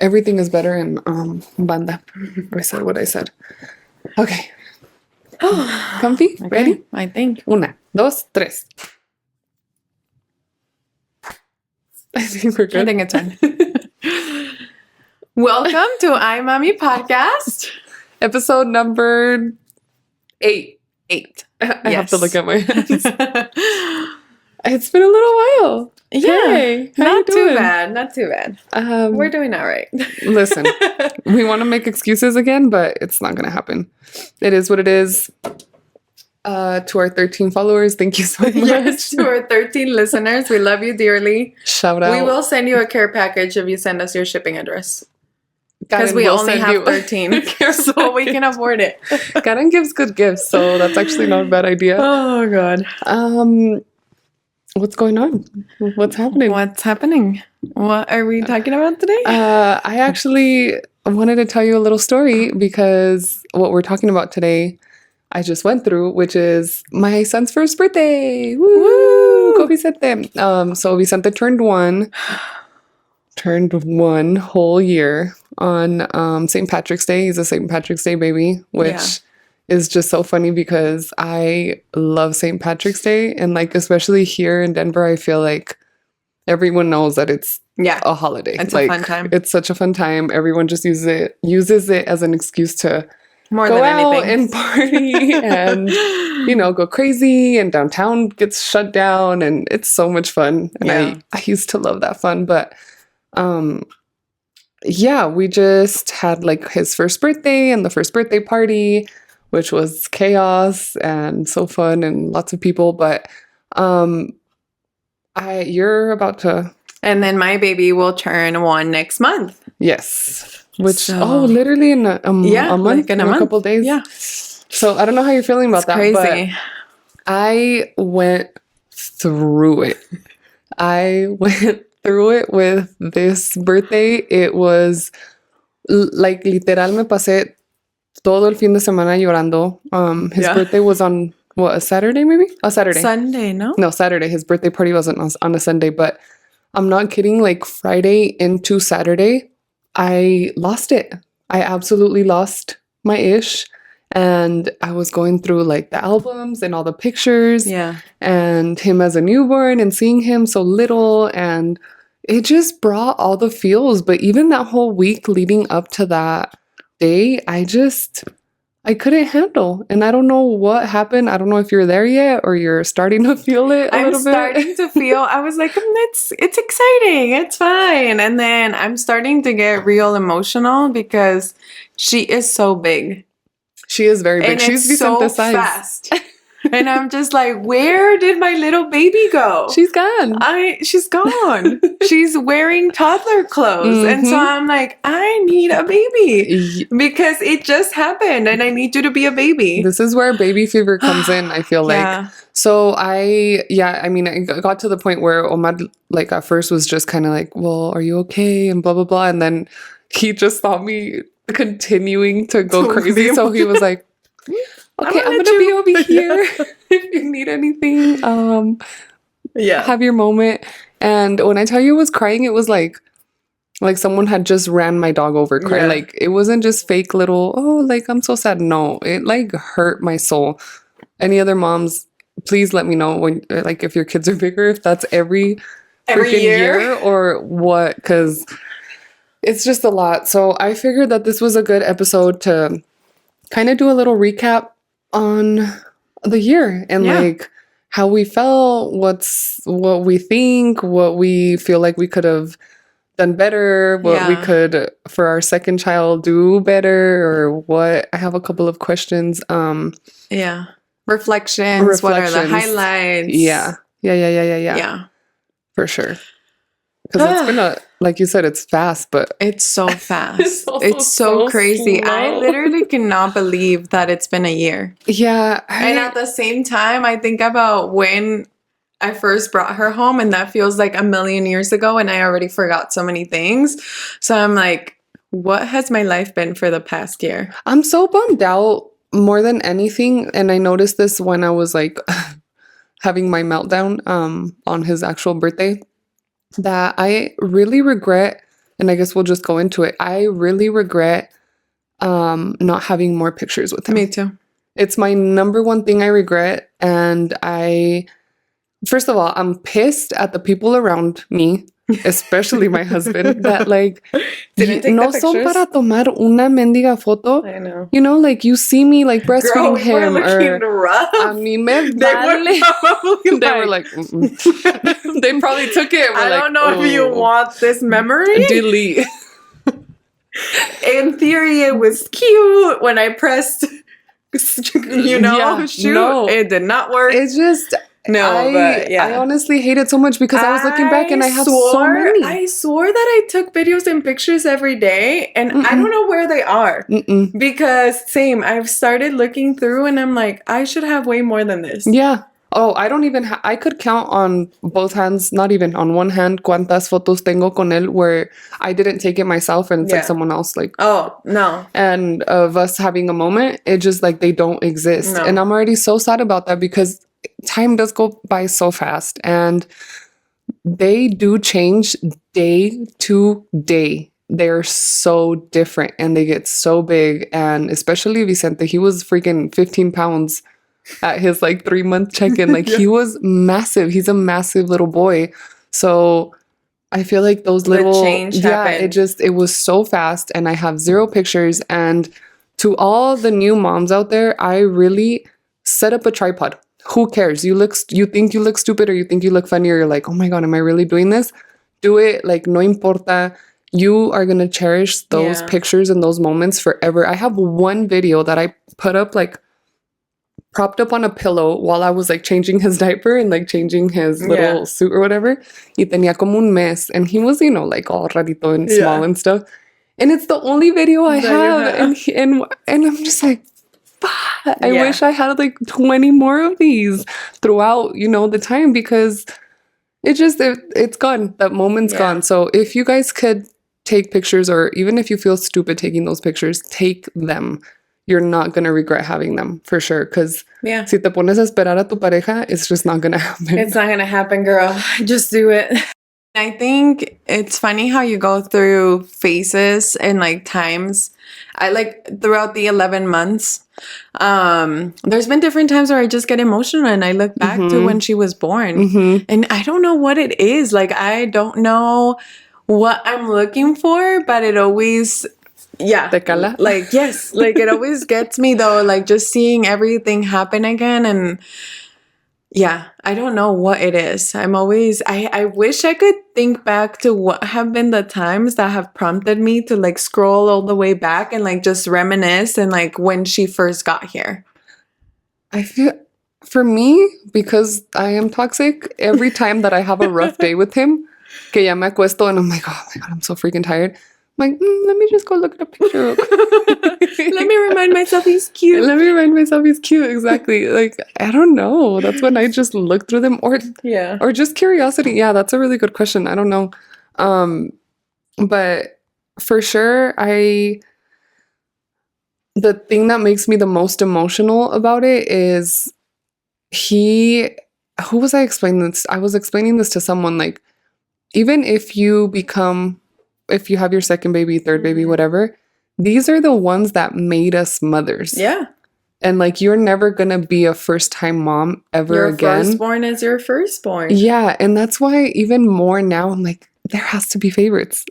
Everything is better in banda. I said what I said. Okay. Comfy? Okay, Ready? I think. 1, 2, 3. I think we're good. I think it's fine. Welcome to iMommy Podcast. Episode number 8. 8. I have to look at my hands. It's been a little while. Yeah. Hey, how not you doing? too bad. Not too bad. We're doing all right. Listen, we want to make excuses again, but it's not going to happen. It is what it is. To our 13 followers, thank you so much. Yes, to our 13 listeners, we love you dearly. Shout out. We will send you a care package if you send us your shipping address. Because Karen we will only send have you 13, so we can afford it. Karen gives good gifts, so that's actually not a bad idea. Oh, God. What's going on? What's happening? What's happening? What are we talking about today? I actually wanted to tell you a little story because what we're talking about today, I just went through, which is my son's first birthday. Woo! Go Vicente. So Vicente turned one whole year on St. Patrick's Day. He's a St. Patrick's Day baby, which is just so funny because I love St. Patrick's Day. And like, especially here in Denver, I feel like everyone knows that it's a holiday. It's like, a fun time. It's such a fun time. Everyone just uses it as an excuse to More go than out anything. and party and, go crazy, and downtown gets shut down and it's so much fun. And I used to love that fun. But we just had like his first birthday and the first birthday party, which was chaos and so fun and lots of people. But you're about to... And then my baby will turn 1 next month. Yes. Which, literally in a month, like in a month. couple days. Yeah. So I don't know how you're feeling about that. Crazy. But I went through it. With this birthday. It was like literal me pasé todo el fin de semana llorando. His birthday was on a Saturday maybe? A Saturday. Sunday, no? No, Saturday. His birthday party wasn't on a Sunday, but I'm not kidding. Like Friday into Saturday, I lost it. I absolutely lost my ish. And I was going through like the albums and all the pictures. Yeah. And him as a newborn and seeing him so little. And it just brought all the feels. But even that whole week leading up to that day, I couldn't handle. And I don't know what happened. I don't know if you're there yet or you're starting to feel it a little bit. I'm starting to feel, I was like, it's exciting. It's fine. And then I'm starting to get real emotional because she is so big. She is very big. And She's so Vicente size. fast. And I'm just like, where did my little baby go? She's gone. She's gone. She's wearing toddler clothes. And so I'm like, I need a baby because it just happened and I need you to be a baby. This is where baby fever comes in, I feel like. So I got to the point where Omar, like at first was just kind of like, well, are you okay? And blah, blah, blah. And then he just saw me continuing to go crazy. So he was like, okay, I'm gonna be over here if you need anything. Have your moment. And when I tell you I was crying, it was like someone had just ran my dog over crying. Yeah. Like it wasn't just fake little, like I'm so sad. No, it like hurt my soul. Any other moms, please let me know when, like, if your kids are bigger, if that's every freaking year or what, because it's just a lot. So I figured that this was a good episode to kind of do a little recap on the year and like how we felt, what we think, what we feel like we could have done better, what we could for our second child do better, or what. I have a couple of questions. Reflections. What are the highlights? Yeah. For sure. Because it's been like you said, it's fast, but it's so fast. It's so crazy. Slow. I literally cannot believe that it's been a year. Yeah. And at the same time, I think about when I first brought her home, and that feels like a million years ago, and I already forgot so many things. So I'm like, what has my life been for the past year? I'm so bummed out more than anything. And I noticed this when I was like having my meltdown on his actual birthday, that I really regret and I guess we'll just go into it. I really regret not having more pictures with him. Me too. It's my number one thing I regret, and first of all, I'm pissed at the people around me, especially my husband, that like Didn't take no the son pictures. para tomar una mendiga foto. I know. You know, like you see me like breastfeeding Girl, we were him, looking or rough. a mí me They vale. were probably They were like, mm-mm. They probably took it. I don't know if you "Oh, want this memory. delete." In theory, it was cute when I pressed, Yeah, shoot. no. It did not work. It's just but yeah. I honestly hate it so much because I was looking back and I have so many. I swore that I took videos and pictures every day, and I Mm-mm. don't know where they are. Mm-mm. Because same, I've started looking through and I'm like, I should have way more than this. Yeah. Oh, I don't even I could count on both hands, not even on one hand, cuántas fotos tengo con él where I didn't take it myself and it's like Yeah. someone else like. Oh, no. And of us having a moment, it just like they don't exist. No. And I'm already so sad about that because time does go by so fast and they do change day to day. They're so different and they get so big. And especially Vicente, he was freaking 15 pounds at his like 3-month check-in. Like he was massive. He's a massive little boy. So I feel like those little change happened. it was so fast and I have 0 pictures. And to all the new moms out there, I really set up a tripod. Who cares? You think you look stupid or you think you look funny or you're like, oh my God, am I really doing this? Do it. Like, no importa. You are going to cherish those pictures and those moments forever. I have one video that I put up like propped up on a pillow while I was like changing his diaper and like changing his little suit or whatever. Y tenía como un mes. And he was, like all rarito and small and stuff. And it's the only video I have. And I'm just like, I wish I had like 20 more of these throughout, the time because it's gone. That moment's gone. So if you guys could take pictures or even if you feel stupid taking those pictures, take them. You're not going to regret having them for sure. Because si te pones a esperar a tu pareja, it's just not going to happen. It's not going to happen, girl. Just do it. I think it's funny how you go through phases and like times. I like throughout the 11 months. There's been different times where I just get emotional and I look back to when she was born. And I don't know what it is. Like, I don't know what I'm looking for, but it always... Yeah. Te cala? Like, yes. Like, it always gets me, though. Like, just seeing everything happen again. And, yeah, I don't know what it is. I wish I could think back to what have been the times that have prompted me to, like, scroll all the way back and, like, just reminisce and, like, when she first got here. I feel... For me, because I am toxic, every time that I have a rough day with him, que ya me acuesto and I'm like, oh my God, I'm so freaking tired. I'm like, let me just go look at a picture. Let me remind myself he's cute. Exactly. Like, I don't know. That's when I just look through them or just curiosity. Yeah, that's a really good question. I don't know. But for sure, the thing that makes me the most emotional about it is who was I explaining this? I was explaining this to someone, like, even if you have your second baby, third baby, whatever, these are the ones that made us mothers. Yeah. And like, you're never going to be a first-time mom ever again. Your firstborn is your firstborn. Yeah. And that's why even more now, I'm like, there has to be favorites.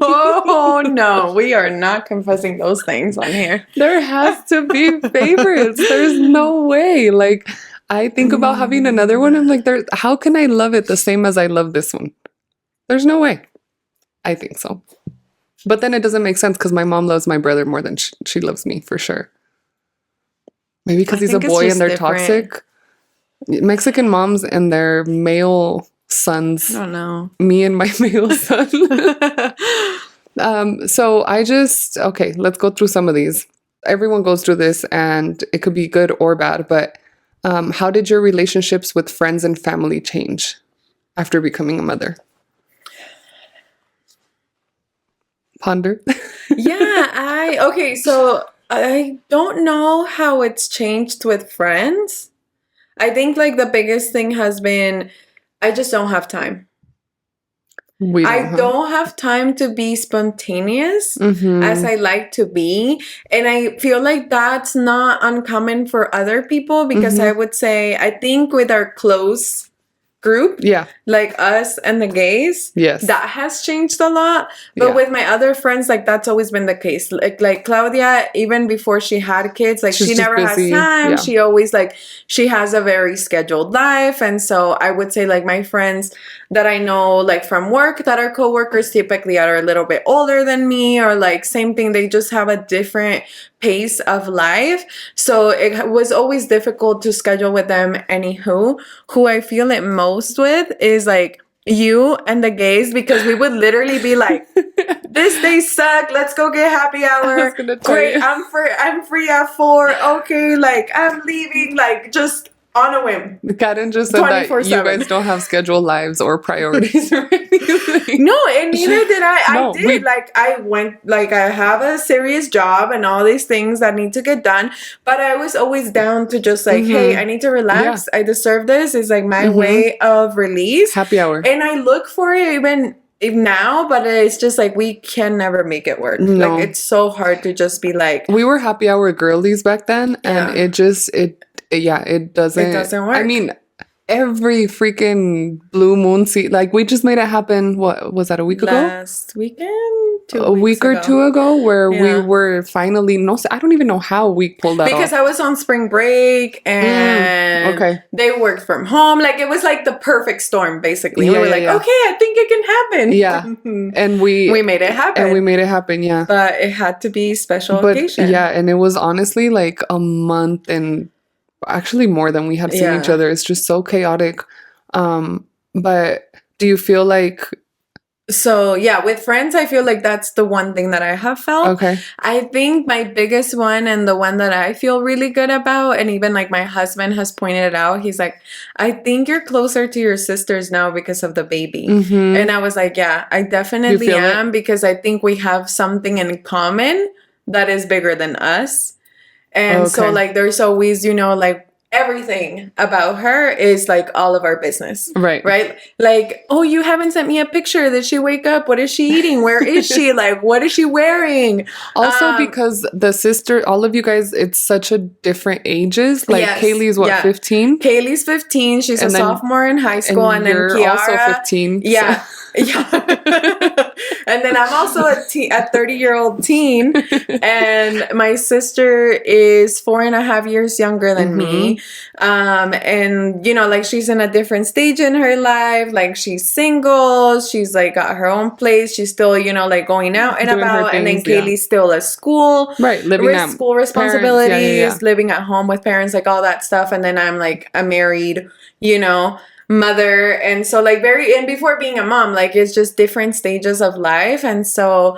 Oh, no. We are not confessing those things on here. There has to be favorites. There's no way. Like, I think about having another one. I'm like, how can I love it the same as I love this one? There's no way. I think so. But then it doesn't make sense because my mom loves my brother more than she loves me, for sure. Maybe because he's a boy and they're toxic. Mexican moms and their male sons. I don't know. Me and my male son. So okay, let's go through some of these. Everyone goes through this and it could be good or bad, but how did your relationships with friends and family change after becoming a mother? Ponder. Okay, so I don't know how it's changed with friends. I think like the biggest thing has been I just don't have time. We don't I have. don't have time to be spontaneous Mm-hmm. as I like to be. And I feel like that's not uncommon for other people because I Mm-hmm. would say, I think with our close group, Yeah. like us and the gays, Yes. that has changed a lot. But Yeah. with my other friends, like that's always been the case. Like Claudia, even before she had kids, like She's she just never has busy. time. Yeah. She always like she has a very scheduled life. And so I would say like my friends that I know like from work that are coworkers typically are a little bit older than me, or like same thing, they just have a different pace of life. So it was always difficult to schedule with them. Anywho, who I feel it most with is like you and the gays, because we would literally be like, this day sucked, let's go get happy I was hour. gonna tell Great, you. I'm free at 4. Okay, like I'm leaving, like just on a whim. Karen just said that you 24/7. guys don't have scheduled lives or priorities or anything. No, and neither did I. No, I did. Like I went, like I have a serious job and all these things that need to get done. But I was always down to just like, hey, I need to relax. I deserve this. It's like my way of release. Happy hour. And I look for it even now, but it's just like we can never make it work. No. Like it's so hard to just be like, We were happy hour girlies back then, and Yeah. it just it doesn't. It doesn't work. I mean, every freaking blue moon like we just made it happen. What was that, a week ago? last weekend, A week or two ago, where we Yeah. were finally I don't even know how we pulled that because off. I was on spring break and okay. they worked from home. Like it was like the perfect storm, basically. Yeah, we were yeah, like, yeah. okay, I think it can happen. Yeah. And we made it happen. And we made it happen, yeah. But it had to be special But occasion. yeah, and it was honestly like a month and actually more than we had seen each Yeah. other. It's just so chaotic. But do you feel like So yeah, with friends, I feel like that's the one thing that I have felt. okay? I think my biggest one and the one that I feel really good about, and even like my husband has pointed it out, he's like, I think you're closer to your sisters now because of the baby. Mhm. And I was like, yeah, I definitely feel it? am, because I think we have something in common that is bigger than us. And so Okay. like there's always, like everything about her is like all of our business. Right. Right? Like, oh, you haven't sent me a picture. Did she wake up? What is she eating? Where is she? Like, what is she wearing? Also, because all of you guys, it's such a different ages. Like Yes, Kaylee's what, yeah. 15? Kaylee's 15. She's And a then- sophomore in high school. And then you're Kiara, also 15. Yeah. Yeah. And then I'm also a 30-year-old teen. And my sister is 4.5 years younger than me. And like she's in a different stage in her life. Like she's single. She's like got her own place. She's still, like going out and Doing her about. And then things, yeah. Kaylee's still at school. Right, living at School parents, responsibilities, yeah. living at home with parents, like all that stuff. And then I'm like a married, mother. And so like and before being a mom, like it's just different stages of life. And so,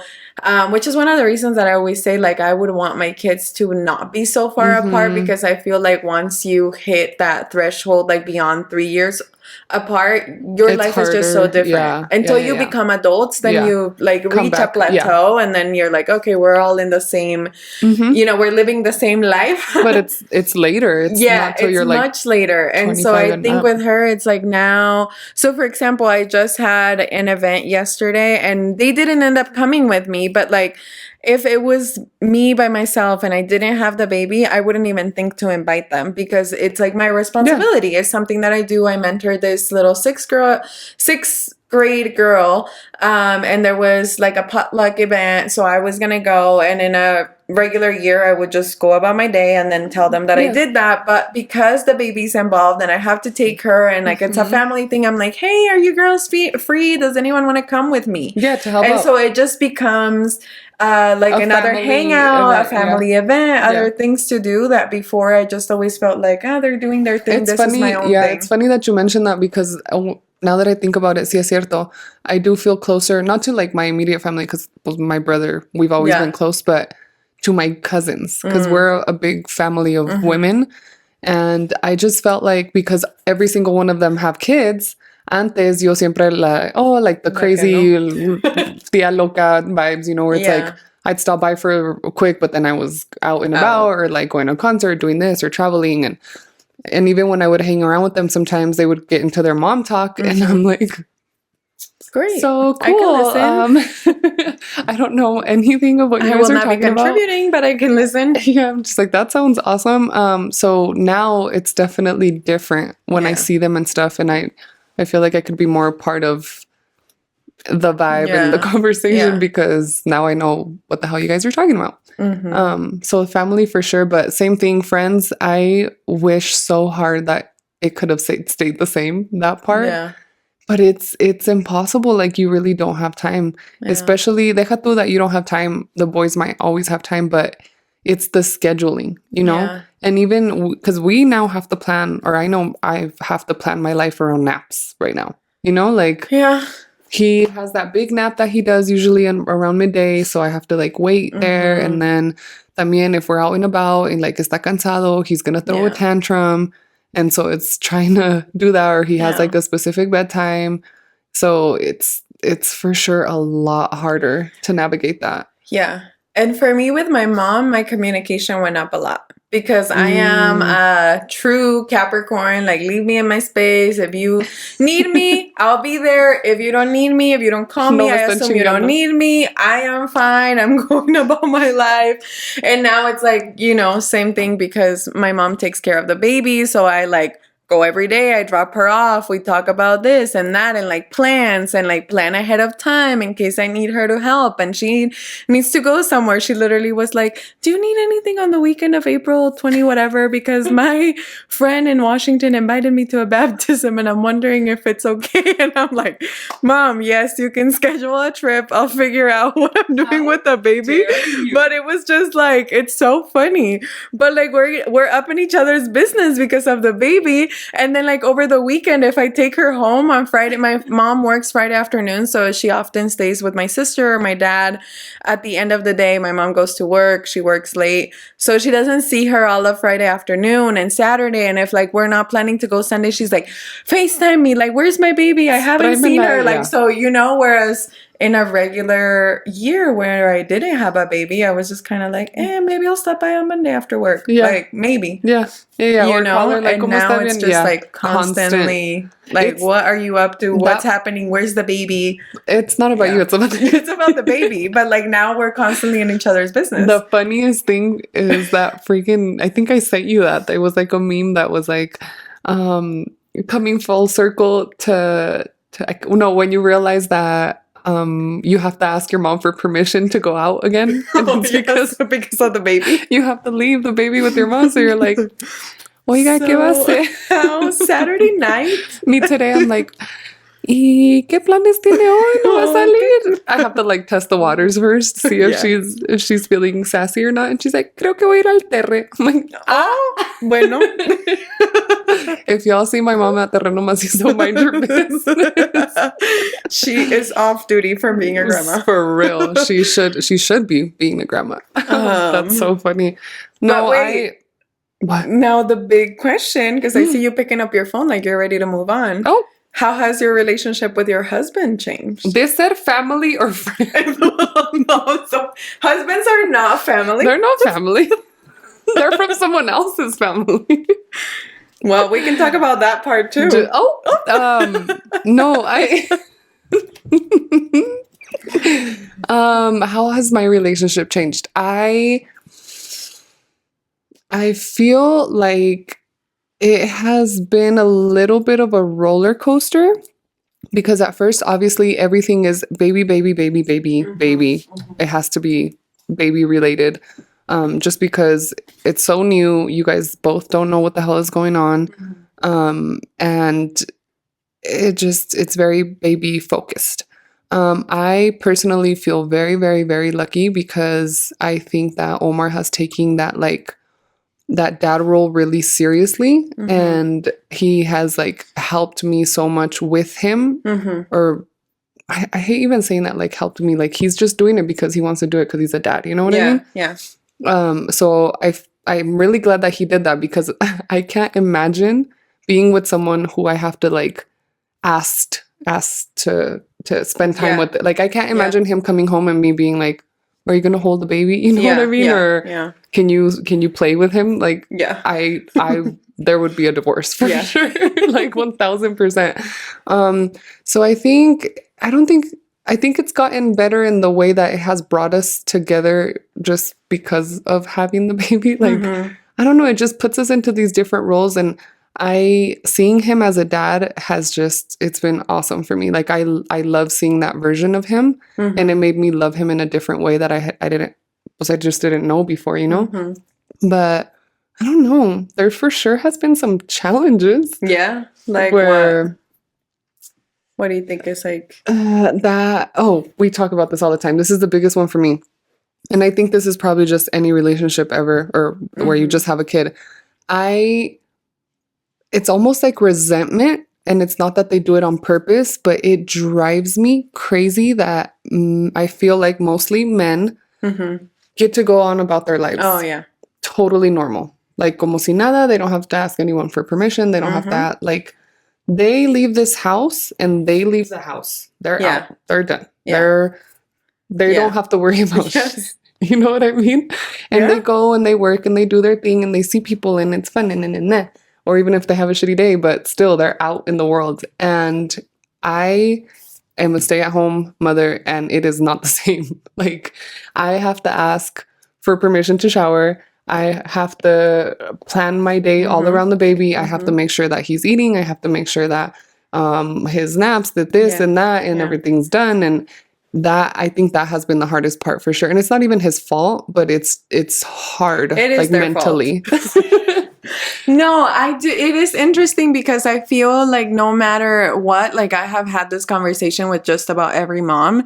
which is one of the reasons that I always say, like, I would want my kids to not be so far apart, because I feel like once you hit that threshold, like beyond 3 years apart, your It's life is just so harder. different. Yeah. Until Yeah, you yeah. become adults, then Yeah. you like Come reach back. a plateau, and then you're like, okay, we're all in the same, we're living the same life. But it's later. It's not till it's you're like much later. And so 25 I and think up. with her, it's like now. So for example, I just had an event yesterday and they didn't end up coming with me, but like if it was me by myself and I didn't have the baby, I wouldn't even think to invite them, because it's like my responsibility. It's something that I do. I mentor this little sixth grade girl, and there was like a potluck event, so I was gonna go, and in a regular year I would just go about my day and then tell them that I did that. But because the baby's involved and I have to take her, and like it's a family thing, I'm like, hey, are you girls free? Does anyone want to come with me? Yeah, to help And out. so it just becomes like another family hangout, event, a family event, other things to do, that before I just always felt like, they're doing their thing. This is my own thing. It's funny that you mentioned that, because now that I think about it, sí es cierto. I do feel closer, not to like my immediate family, because my brother, we've always been close, but to my cousins, because we're a big family of women. And I just felt like, because every single one of them have kids, antes yo siempre like the crazy tía loca vibes, where it's like I'd stop by for a quick, but then I was out and about, or like going to a concert, doing this, or traveling. And even when I would hang around with them, sometimes they would get into their mom talk, and I'm like, Great. So I can cool. I don't know anything of what you I guys will are not be talking about. contributing, but I can listen. Yeah, I'm just like, that sounds awesome. So now it's definitely different when I Yeah. see them and stuff, and I feel like I could be more a part of the vibe and the Yeah. conversation Yeah. because now I know what the hell you guys are talking about. Mm-hmm. So family for sure, but same thing, friends. I wish so hard that it could have stayed the same, that part. Yeah. But it's impossible. Like you really don't have time. Yeah. Especially deja tú that you don't have time. The boys might always have time, but it's the scheduling, you know? Yeah. And even because we now have to plan, or I know I have to plan my life around naps right now. You know, like Yeah. he has that big nap that he does usually around midday, so I have to like wait there. Mm-hmm. And then también if we're out and about and like está cansado, he's gonna throw a Yeah. tantrum. And so it's trying to do that, or he has Yeah. like a specific bedtime. So it's for sure a lot harder to navigate that. Yeah. And for me, with my mom, my communication went up a lot because I am a true Capricorn. Like, leave me in my space. If you need me, I'll be there. If you don't need me, if you don't call No me, me I están assume you don't chingando. need me. I am fine. I'm going about my life. And now it's like, you know, same thing because my mom takes care of the baby. So I like go every day. I drop her off. We talk about this and that and like plans and like plan ahead of time in case I need her to help. And she needs to go somewhere. She literally was like, do you need anything on the weekend of April 20, whatever? Because my friend in Washington invited me to a baptism and I'm wondering if it's okay. And I'm like, Mom, yes, you can schedule a trip. I'll figure out what I'm doing with the baby. But it was just like, it's so funny. But like we're up in each other's business because of the baby. And then like over the weekend, if I take her home on Friday, my mom works Friday afternoon, so she often stays with my sister or my dad. At the end of the day, my mom goes to work. She works late, so she doesn't see her all of Friday afternoon and Saturday. And if like we're not planning to go Sunday, she's like, FaceTime me, like, where's my baby? I haven't seen her. Yeah. Like, so, you know, whereas in a regular year where I didn't have a baby, I was just kind of like, maybe I'll stop by on Monday after work. Yeah. Like, maybe. Yeah. You or know, call her, like, and ¿Cómo now está it's bien? just Yeah. like constantly, like, It's- what are you up to? What's that- happening? Where's the baby? It's not about Yeah. you, it's about It's about the baby. But like now we're constantly in each other's business. The funniest thing is that freaking, I think I sent you that. There was like a meme that was like, coming full circle to when you realize that you have to ask your mom for permission to go out again. And Oh, it's yes, because of the baby. you have to leave the baby with your mom. So you're like, oiga, ¿qué va a hacer? How Saturday night? Me today, I'm like, ¿y qué planes tiene hoy? ¿No va a salir? I have to like test the waters first to see if Yeah. she's feeling sassy or not. And she's like, creo que voy a ir al terre. I'm like, Oh, bueno. if y'all see my mom at terreno macizo, mind your business. She is off duty for being a grandma. For real. She should be being a grandma. That's so funny. No, But wait. What? Now the big question, because I see you picking up your phone like you're ready to move on. Oh. How has your relationship with your husband changed? They said family or friends. No, so husbands are not family. They're not family. They're from someone else's family. Well, we can talk about that part too. No, how has my relationship changed? I feel like it has been a little bit of a roller coaster because at first, obviously, everything is baby, baby, baby, baby, baby. It has to be baby related. Just because it's so new, you guys both don't know what the hell is going on. And it's very baby focused. I personally feel very, very, very lucky because I think that Omar has taken that dad role really seriously, and he has like helped me so much with him. Or I hate even saying that, like, helped me, like he's just doing it because he wants to do it because he's a dad, you know what I mean? Yeah. So I'm really glad that he did that because I can't imagine being with someone who I have to like ask to spend time with. Like I can't imagine him coming home and me being like, are you gonna hold the baby? You know what I mean? Or can you play with him? Like I there would be a divorce for Yeah. sure. Like 1000%. So I think it's gotten better in the way that it has brought us together just because of having the baby. Like, Mhm. I don't know, it just puts us into these different roles, and seeing him as a dad has just, it's been awesome for me. Like I love seeing that version of him, and it Mhm. made me love him in a different way that I just didn't know before, you know? Mhm. But I don't know. There for sure has been some challenges Yeah. Like what? where What do you think is like? we talk about this all the time. This is the biggest one for me. And I think this is probably just any relationship ever, or where you Mhm. just have a kid. It's almost like resentment, and it's not that they do it on purpose, but it drives me crazy that I feel like mostly men Mhm. get to go on about their lives. Oh yeah. Totally normal. Like como si nada, they don't have to ask anyone for permission. They don't have to, like, they leave this house and they leave the house. They're Yeah. out. They're done. Yeah. They Yeah. don't have to worry about shit. Yes. You know what I mean? And Yeah. they go and they work and they do their thing and they see people and it's fun and. Or even if they have a shitty day, but still they're out in the world. And I am a stay-at-home mother, and it is not the same. Like, I have to ask for permission to shower. I have to plan my day all around the baby. I have to make sure that he's eating. I have to make sure that his naps, that this Yeah. and that, and Yeah. everything's done. And that, I think that has been the hardest part for sure. And it's not even his fault, but it's hard, It is like, their mentally. No, I do. It is interesting because I feel like no matter what, like I have had this conversation with just about every mom.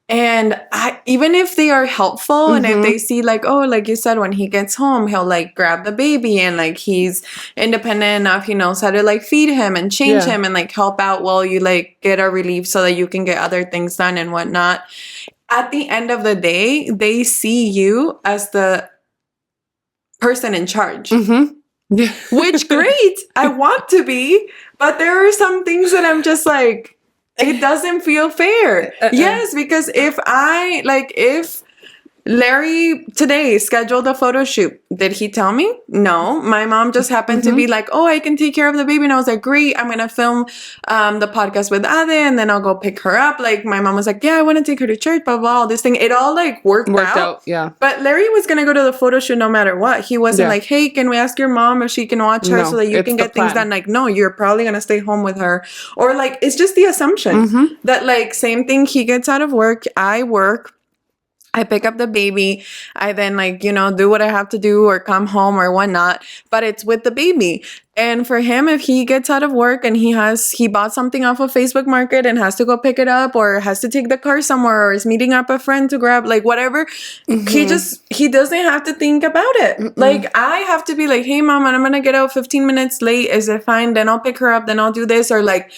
And even if they are helpful and if they see like, oh, like you said, when he gets home, he'll like grab the baby and like he's independent enough, he knows how to like feed him and change him and like help out while you like get a relief so that you can get other things done and whatnot. At the end of the day, they see you as the person in charge. Yeah. Which great. I want to be, but there are some things that I'm just like, it doesn't feel fair. Yes, because if Larry today scheduled a photo shoot, did he tell me? No. My mom just happened to be like, oh, I can take care of the baby. And I was like, great, I'm going to film the podcast with Ade and then I'll go pick her up. Like my mom was like, yeah, I want to take her to church, blah, blah, all this thing. It all like worked out. Yeah. But Larry was going to go to the photo shoot no matter what. He wasn't like, hey, can we ask your mom if she can watch her so that you can get things done? Like, no, you're probably going to stay home with her. Or like, it's just the assumption that like same thing, he gets out of work, I work. I pick up the baby. I then like, you know, do what I have to do or come home or whatnot, but it's with the baby. And for him, if he gets out of work and he bought something off of Facebook Market and has to go pick it up or has to take the car somewhere or is meeting up a friend to grab like whatever, he doesn't have to think about it. Like I have to be like, hey mom, I'm going to get out 15 minutes late. Is it fine? Then I'll pick her up. Then I'll do this. Or like,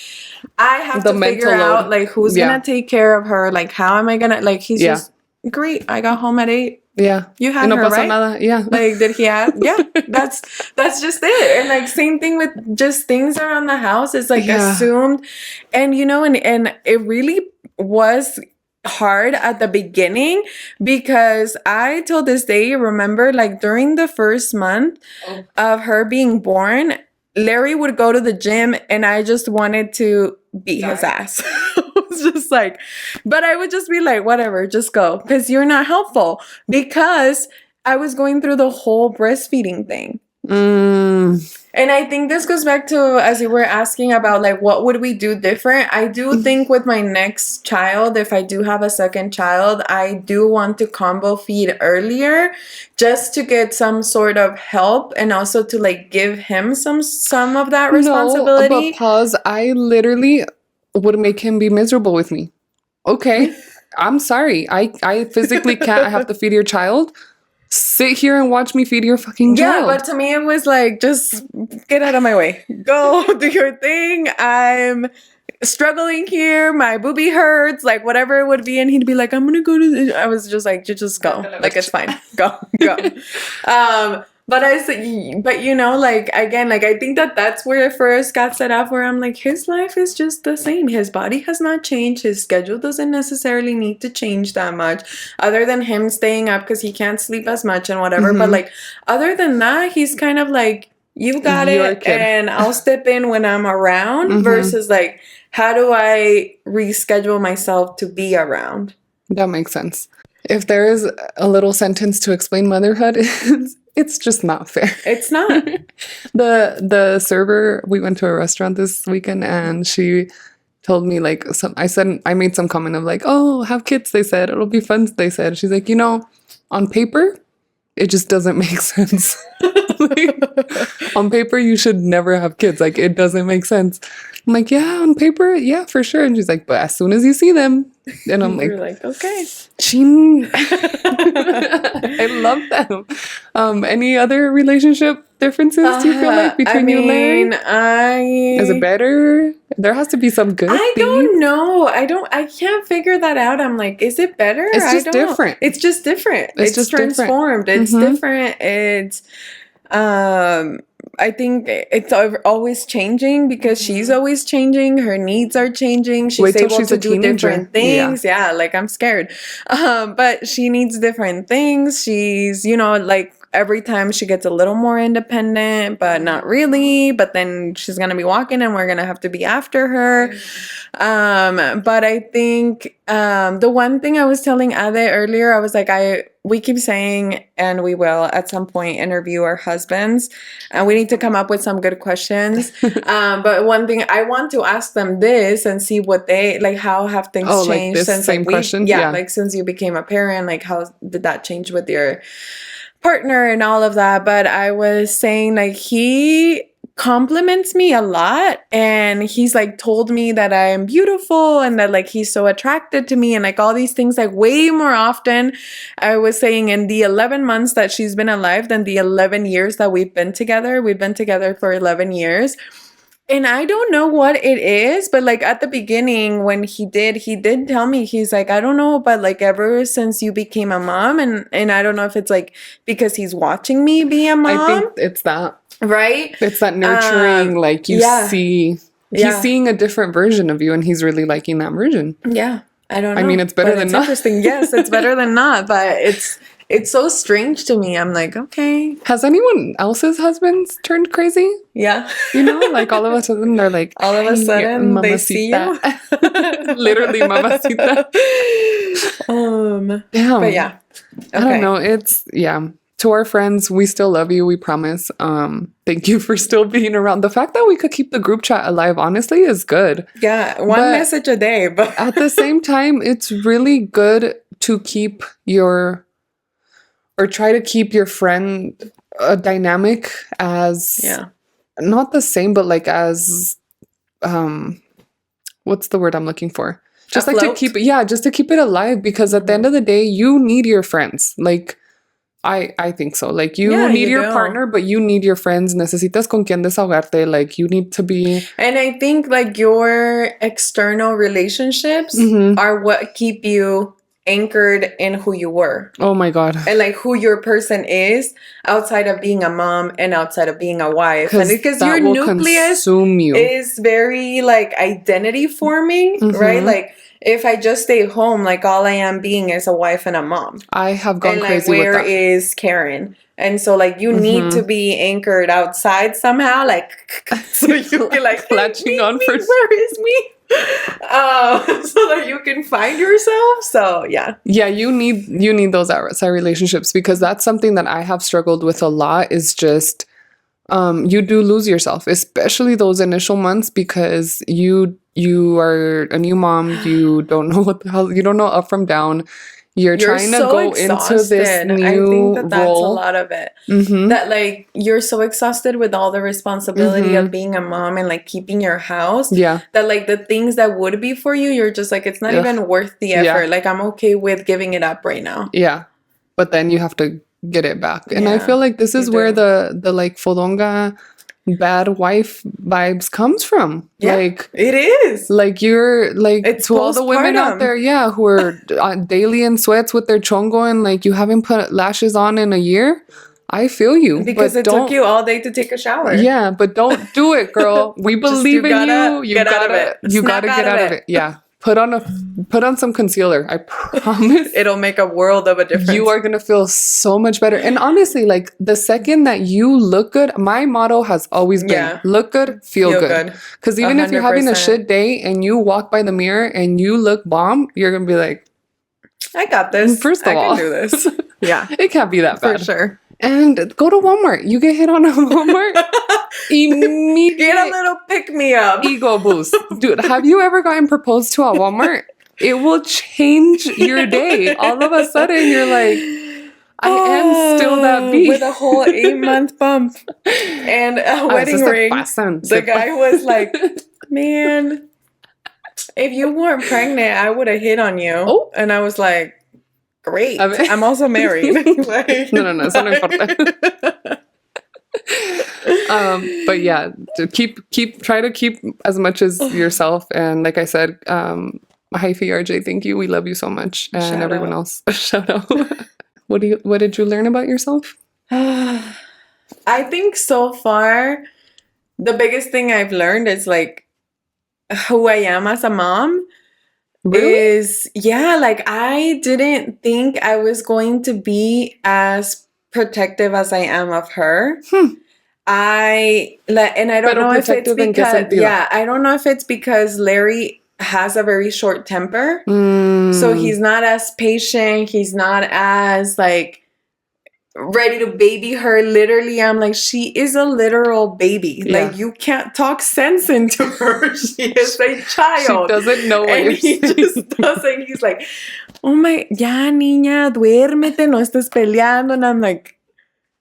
I have to figure out like who's going to take care of her. Like, how am I going to, like, he's just, great. I got home at 8. Yeah. You had her, right? Nada. Yeah. Like, did he have? Yeah. That's just it. And like, same thing with just things around the house. It's like assumed. And, you know, and it really was hard at the beginning because I till this day remember like during the first month of her being born, Larry would go to the gym and I just wanted to beat his ass. I was just like, but I would just be like, whatever, just go. Because you're not helpful. Because I was going through the whole breastfeeding thing. And I think this goes back to, as you were asking about like, what would we do different? I do think with my next child, if I do have a second child, I do want to combo feed earlier just to get some sort of help and also to like give him some of that responsibility. No, but pause. I literally would make him be miserable with me. Okay. I'm sorry. I physically can't. I have to feed your child. Sit here and watch me feed your fucking child. Yeah, but to me it was like, just get out of my way. Go do your thing. I'm struggling here. My boobie hurts. Like whatever it would be. And he'd be like, I'm going to go to I was just like, you just go. Like, it's fine. Go. But I said, but you know, like, again, like, I think that's where it first got set up where I'm like, his life is just the same. His body has not changed. His schedule doesn't necessarily need to change that much other than him staying up because he can't sleep as much and whatever. But like, other than that, he's kind of like, you got Your it, kid. and I'll step in when I'm around Mhm. versus like, how do I reschedule myself to be around? That makes sense. If there is a little sentence to explain motherhood, it's just not fair. It's not. The server, we went to a restaurant this weekend and she told me like I made some comment of like, oh, have kids, they said. It'll be fun, they said. She's like, on paper, it just doesn't make sense. Like, on paper, you should never have kids. Like, it doesn't make sense. I'm like, yeah, on paper, yeah, for sure. And she's like, but as soon as you see them, and I'm You're like, okay. ching. I love them. Any other relationship differences do you feel like between you and Larry? Is it better? There has to be some good I things. don't know. I can't figure that out. I'm like, is it better? It's just different. It's just different. It's just transformed. different. It's different. It's I think it's always changing because she's always changing. Her needs are changing. She's able to do different things. Yeah, like I'm scared. But she needs different things. She's, like every time she gets a little more independent, but not really. But then she's gonna be walking and we're gonna have to be after her. But I think the one thing I was telling Ade earlier, I was like, we keep saying, and we will at some point interview our husbands, and we need to come up with some good questions. But one thing I want to ask them this and see what they like. How have things changed like this since same question? Yeah, like since you became a parent, like how did that change with your partner and all of that? But I was saying like he compliments me a lot, and he's like told me that I am beautiful and that like he's so attracted to me and like all these things like way more often. I was saying in the 11 months that she's been alive than the 11 years that we've been together. We've been together for 11 years. And I don't know what it is, but like at the beginning when he did tell me, he's like, I don't know, but like ever since you became a mom, and I don't know if it's like because he's watching me be a mom. I think it's that. Right? It's that nurturing, like you see, he's seeing a different version of you and he's really liking that version. Yeah. I don't know. I mean, it's better than not. Interesting. Yes, it's better than not, but it's so strange to me. I'm like, okay. Has anyone else's husbands turned crazy? Yeah. Like all of a sudden they're like, all of a sudden they see you. Literally, mamacita. Damn. But yeah. Okay. I don't know. To our friends, we still love you, we promise. Thank you for still being around. The fact that we could keep the group chat alive, honestly, is good. Yeah, one message a day. But at the same time, it's really good to keep try to keep your friend dynamic as not the same, but like as what's the word I'm looking for? Just afloat? Like to keep it, just to keep it alive, because at the end of the day, you need your friends. Like I think so. Like you need your partner, but you need your friends. Necesitas con quien desahogarte. Like you need to be. And I think like your external relationships are what keep you anchored in who you were. Oh my God. And like who your person is outside of being a mom and outside of being a wife. And because your nucleus is very like identity forming, right? Like if I just stay home, like all I am being is a wife and a mom. I have gone crazy with that. Where is Karen? And so like you need to be anchored outside somehow, like so you can like latching on for where is me? So that you can find yourself. So yeah. You need those outside relationships, because that's something that I have struggled with a lot, is just you do lose yourself, especially those initial months, because you are a new mom. You don't know what the hell, you don't know up from down. You're trying to go into this new I think that's role. A lot of it. That like you're so exhausted with all the responsibility of being a mom and like keeping your house. Yeah. That like the things that would be for you, you're just like, it's not even worth the effort. Like I'm okay with giving it up right now. Yeah. But then you have to get it back. And I feel like this is where the like fodonga bad wife vibes comes from. Yeah, like it is. Like you're like, it's to all the women out there, who are daily in sweats with their chongo and like you haven't put lashes on in a year. I feel you. Because it took you all day to take a shower. Yeah, but don't do it, girl. We believe in you. You gotta get out of it. Yeah. put on some concealer. I promise It'll make a world of a difference. you are going to feel so much better. And honestly, like the second that you look good, my motto has always been look good, feel good. Because even if you're having a 100%. shit day and you walk by the mirror and you look bomb, you're going to be like, I got this. First of I all, can do this. Yeah, it can't be that for bad. sure. And go to Walmart. You get hit on a Walmart, immediate Get a little pick me up. ego boost. Dude, have you ever gotten proposed to at Walmart? It will change your day. All of a sudden, you're like, I am still that bee. With a whole 8-month bump and a wedding ring. The guy was like, man, if you weren't pregnant, I would have hit on you. Oh. And I was like, great. I'm also married. Like, no, eso no importa. But yeah, to try to keep as much as yourself. And like I said, Hyphy RJ, thank you. We love you so much. And Shout everyone out. else, shout out. What did you learn about yourself? I think so far, the biggest thing I've learned is like who I am as a mom. Really? Is like I didn't think I was going to be as protective as I am of her. I don't know if it's because I don't know if it's because Larry has a very short temper. So he's not as patient, he's not as like ready to baby her. Literally, I'm like, she is a literal baby. Yeah. Like, you can't talk sense into her. She is a child. She doesn't know what and he just doesn't. He's like, oh my, ya niña, duérmete, no estés peleando. And I'm like,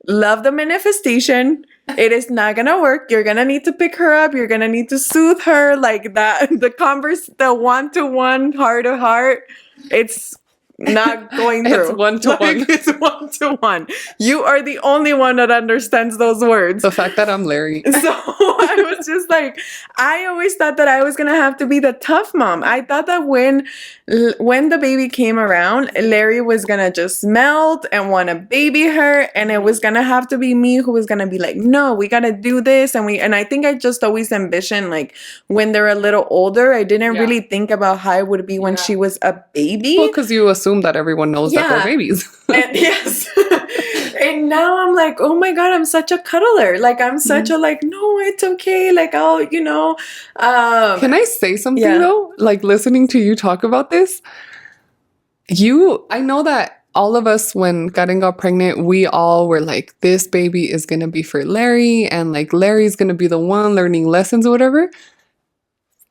love the manifestation. It is not gonna work. You're gonna need to pick her up. You're gonna need to soothe her. Like that, the one-to-one, heart-to-heart. It's not going through. It's one-to-one. Like, it's one-to-one. You are the only one that understands those words. The fact that I'm Larry. So I was just like, I always thought that I was gonna have to be the tough mom. I thought that when the baby came around, Larry was gonna just melt and want to baby her, and it was gonna have to be me who was gonna be like, no, we gotta do this, and I think I just always envisioned like when they're a little older. I didn't really think about how it would be when she was a baby. Well, because you assume that everyone knows that they're babies. And yes. And now I'm like, oh my God, I'm such a cuddler. Like, I'm such a like, no, it's okay. Like, I'll, Can I say something though? Like, listening to you talk about this, I know that all of us, when Karen got pregnant, we all were like, this baby is going to be for Larry, and like, Larry's going to be the one learning lessons or whatever.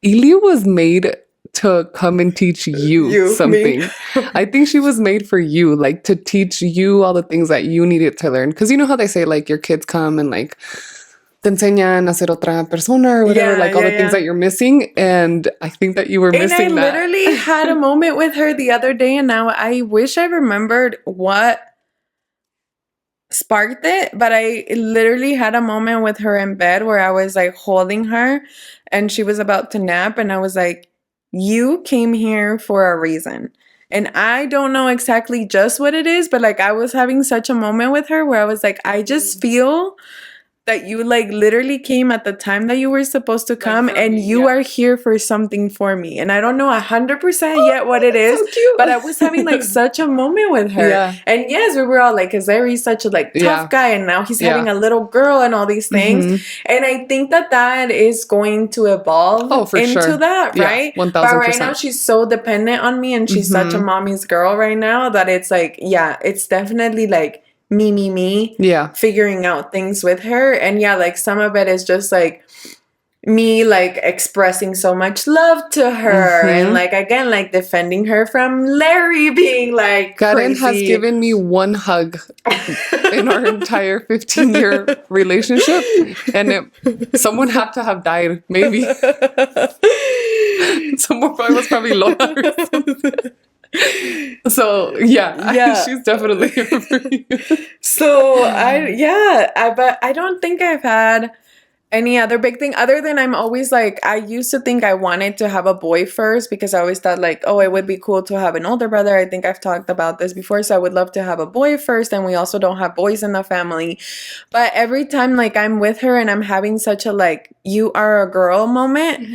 Ili was made to come and teach you something. I think she was made for you, like to teach you all the things that you needed to learn. Because you know how they say like your kids come and like te enseñan a ser otra persona or whatever, like all the things that you're missing. And I think that you were missing that. I literally had a moment with her the other day, and now I wish I remembered what sparked it, but I literally had a moment with her in bed where I was like holding her and she was about to nap, and I was like, you came here for a reason. And I don't know exactly just what it is, but like I was having such a moment with her where I was like, I just feel that you like literally came at the time that you were supposed to come, and you are here for something for me. And I don't know 100% yet what it is, so but I was having like such a moment with her. Yeah. And yes, we were all like, because Larry's such a like tough guy, and now he's having a little girl and all these things. And I think that is going to evolve into that, right? 1000%. But right now she's so dependent on me, and she's such a mommy's girl right now that it's like, it's definitely like me figuring out things with her. And like some of it is just like me like expressing so much love to her, and like again like defending her from Larry being like Karen crazy. has given me one hug in our entire 15-year relationship, and someone had to have died, maybe. Someone was probably Lola or something. So she's definitely here for you. So but I don't think I've had any other big thing other than I'm always like, I used to think I wanted to have a boy first, because I always thought like, oh, it would be cool to have an older brother. I think I've talked about this before, so I would love to have a boy first, and we also don't have boys in the family. But every time like I'm with her and I'm having such a like, you are a girl moment,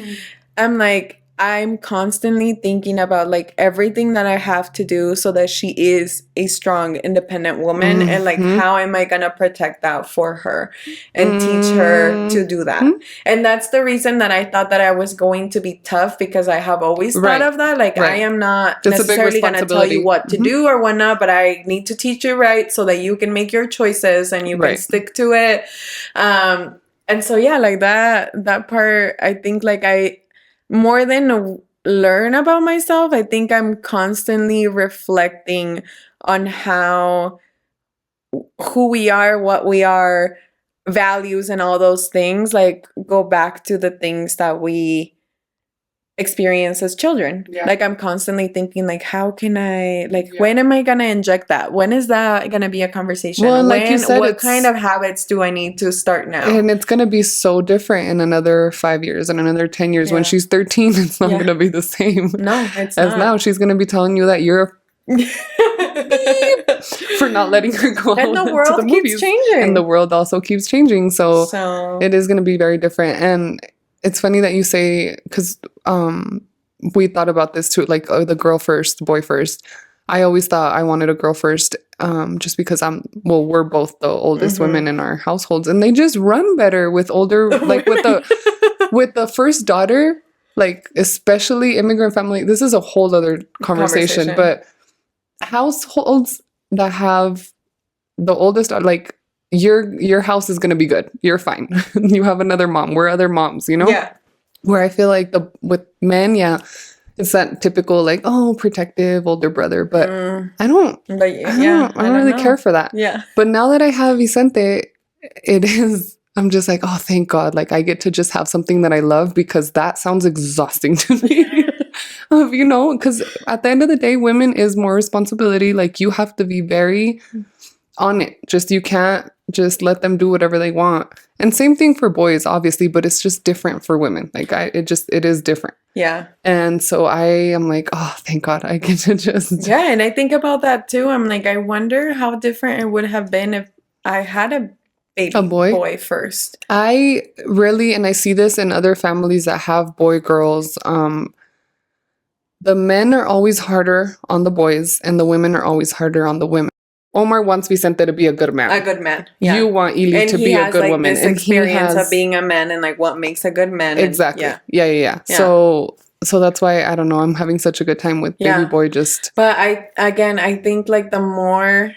I'm like, I'm constantly thinking about like everything that I have to do so that she is a strong, independent woman, and like Mm-hmm. how am I gonna protect that for her and teach her to do Mm-hmm. that. And that's the reason that I thought that I was going to be tough, because I have always thought Right. of that. Like I Right. am not It's a big necessarily gonna tell you responsibility. what to Mm-hmm. do or what not, but I need to teach you right so that you can make your choices and you can Right. stick to it. And so yeah, like that part, I think like I more than learn about myself, I think I'm constantly reflecting on how who we are, what we are, values and all those things like go back to the things that we experience as children. Yeah. Like I'm constantly thinking like how can I like Yeah. when am I gonna inject that? When is that gonna be a conversation? Well, and like you When said, what kind of habits do I need to start now? and it's gonna be so different in another 5 years and another 10 years. When Yeah. she's 13, it's not Yeah. gonna be the same No, it's as not. now. She's gonna be telling you that you're for not letting her go And the out to world the keeps movies. changing. And the world also keeps changing. So So it is going to be very different. And it's funny that you say, because we thought about this too, like the girl first, boy first. I always thought I wanted a girl first, just because we're both the oldest women in our households, and they just run better with older, like with the first daughter, like especially immigrant family. This is a whole other conversation. But households that have the oldest are like your house is gonna be good. You're fine. You have another mom. We're other moms, you know? yeah. Where I feel like with men, yeah, it's that typical like, oh, protective older brother. But I don't But yeah, I don't really know. care for that. Yeah. But now that I have Vicente, it is I'm just like, oh, thank God. Like I get to just have something that I love, because that sounds exhausting to me. You know, because at the end of the day, women is more responsibility. Like you have to be very on it. Just you can't just let them do whatever they want. And same thing for boys, obviously, but it's just different for women. Like it is different. Yeah. And so I am like, oh, thank God I get to just Yeah, and I think about that too. I'm like, I wonder how different it would have been if I had a baby boy first. I really, and I see this in other families that have boy girls, the men are always harder on the boys and the women are always harder on the women. Omar wants Vicente to be a good man. A good man. Yeah. You want Ili to be a good woman. This experience of being a man and like what makes a good man. Exactly. And, yeah. So that's why, I don't know, I'm having such a good time with baby boy just. But I think like the more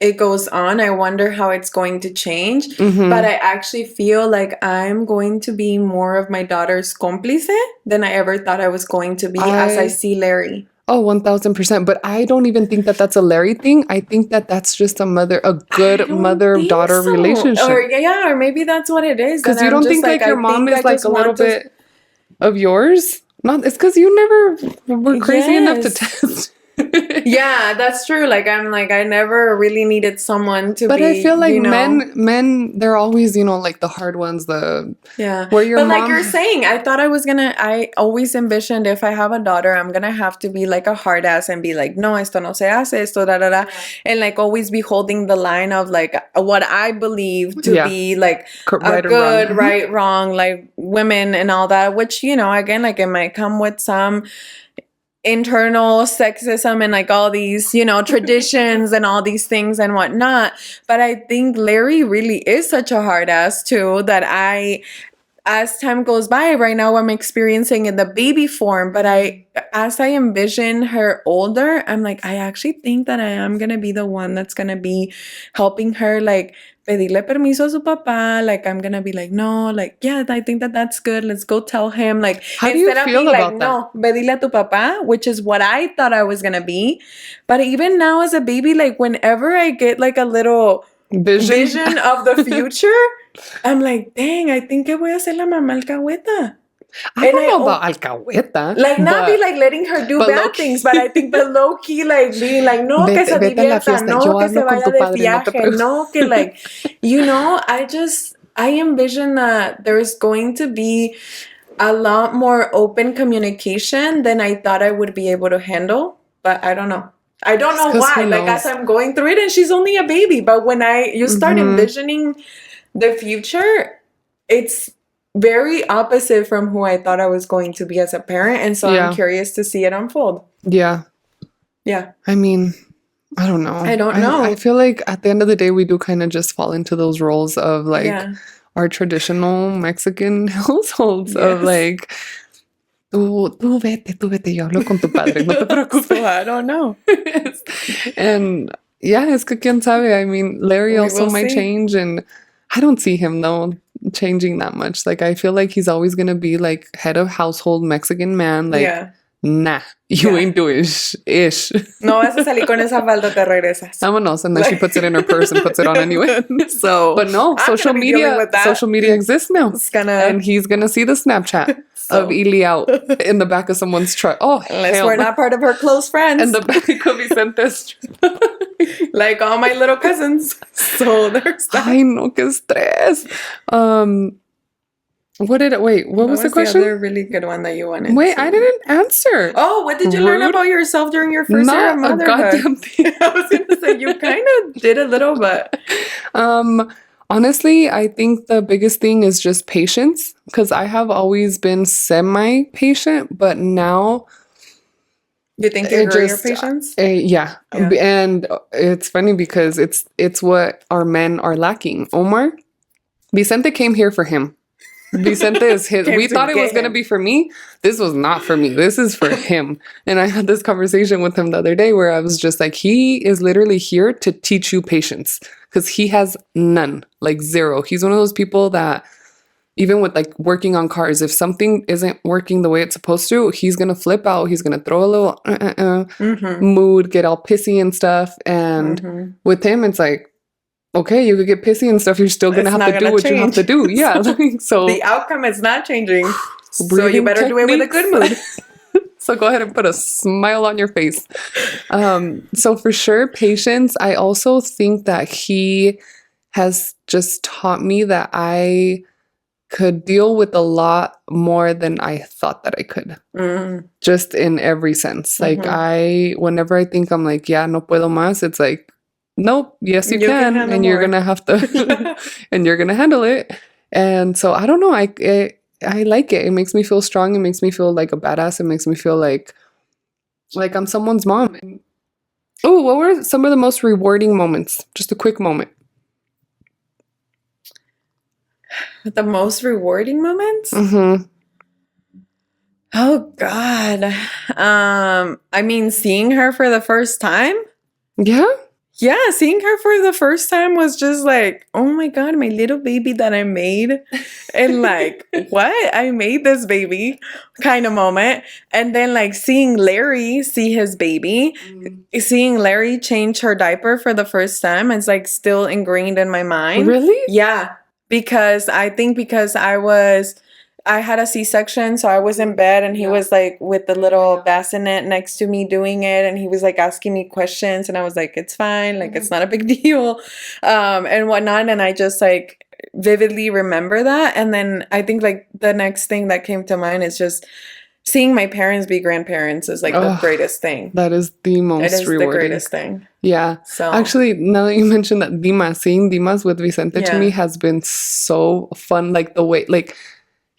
it goes on, I wonder how it's going to change. Mm-hmm. But I actually feel like I'm going to be more of my daughter's cómplice than I ever thought I was going to be as I see Larry. Oh, 1000%. But I don't even think that that's a Larry thing. I think that that's just a good mother-daughter relationship. Or maybe that's what it is. Because you don't think like your mom is like a little bit of yours? Not. It's because you never were crazy enough to test. Yeah, that's true. Like I'm like I never really needed someone to but be. But I feel like you know, men, they're always, you know, like the hard ones. Where your but mom. Like you're saying, I thought I always envisioned if I have a daughter, I'm gonna have to be like a hard ass and be like, no, esto no se hace, esto da da da, and like always be holding the line of like what I believe to be like a good, right, wrong, like women and all that. Which you know, again, like it might come with some internal sexism and like all these, you know, traditions and all these things and whatnot. But I think Larry really is such a hard ass too that as time goes by, right now I'm experiencing in the baby form, but as I envision her older, I'm like, I actually think that I am gonna be the one that's gonna be helping her, like pedirle permiso a su papá. Like I'm gonna be like, no, like yeah, I think that that's good. Let's go tell him. Like how do you feel about that? No, pedirle a tu papá, which is what I thought I was gonna be. But even now as a baby, like whenever I get like a little vision of the future, I'm like, dang, I think que voy a ser la mamá alcahueta. I don't know about alcahueta. Like, not be like letting her do bad things, but I think the low key, like being like, no, que se divierta, no, que se vaya de viaje, no, que like, you know, I envision that there's going to be a lot more open communication than I thought I would be able to handle, but I don't know. I don't know why. Like as I'm going through it, and she's only a baby, but when you start envisioning the future, it's very opposite from who I thought I was going to be as a parent. And so Yeah. I'm curious to see it unfold. Yeah. Yeah. I mean, I don't know. I don't know. I feel like at the end of the day, we do kind of just fall into those roles of like Yeah. our traditional Mexican households of Yes. like, tú vete, yo hablo con tu padre, no te preocupes. So I don't know. And yeah, es que quién sabe. I mean, Larry We also will might see. change, and I don't see him though changing that much. Like, I feel like he's always gonna be like head of household Mexican man. Like, Yeah. nah, you Yeah. ain't doing ish. No vas a salir con esa falda, te regresas. Vámonos, and then she puts it in her purse and puts it on anyway. So, But no, I'm gonna be dealing with that. social media exists now, It's gonna, and he's gonna see the Snapchat So- of Ili out in the back of someone's truck. Oh, unless hell we're no. not part of her close friends, In the back of Vicente's truck. like all my little cousins. So there's that. Ay, no, qué estrés. What was the question? The other really good one that you wanted? Wait, to- I didn't answer. Oh, what did you learn Rude. about yourself during your first year of Not a motherhood? goddamn thing. I was gonna say you kind of did a little, but Honestly, I think the biggest thing is just patience, because I have always been semi-patient, but now you think you it grew your just patience? yeah. Yeah. And it's funny because it's what our men are lacking. Omar, Vicente came here for him. Vicente is his. Came We to thought it get was going to him. be for me. This was not for me. This is for him. And I had this conversation with him the other day where I was just like, he is literally here to teach you patience, because he has none, like zero. He's one of those people that even with like working on cars, if something isn't working the way it's supposed to, he's going to flip out. He's going to throw a little Mm-hmm. mood, get all pissy and stuff. And Mm-hmm. with him, it's like, okay, you could get pissy and stuff. You're still going to It's have not to gonna do what you have to change. do. Yeah. Like, so The outcome is not changing. So you breathing better do it with a good mood. techniques. So go ahead and put a smile on your face. So for sure, patience. I also think that he has just taught me that I could deal with a lot more than I thought that I could. Mm. Just in every sense. Like whenever I think I'm like, yeah, no puedo más, it's like, nope, yes you, You can can, handle and you're more. gonna have to, and you're gonna handle it. And so I don't know, I like it. It makes me feel strong. It makes me feel like a badass. It makes me feel like I'm someone's mom. Oh, what were some of the most rewarding moments? Just a quick moment. The most rewarding moments? Mm-hmm. Oh God. I mean, seeing her for the first time. Yeah. Yeah, seeing her for the first time was just like, oh my God, my little baby that I made. And like, what? I made this baby kind of moment. And then like seeing Larry see his baby, seeing Larry change her diaper for the first time, it's like still ingrained in my mind. Really? Yeah, because I think because I had a C-section, so I was in bed and he was like with the little bassinet next to me doing it, and he was like asking me questions, and I was like, it's fine, like it's not a big deal, and whatnot. And I just like vividly remember that. And then I think like the next thing that came to mind is just seeing my parents be grandparents is like the greatest thing. That is the most It is rewarding. the greatest thing. Yeah. So actually, now that you mentioned that, seeing Dimas with Vicente to Yeah. me has been so fun. Like the way, like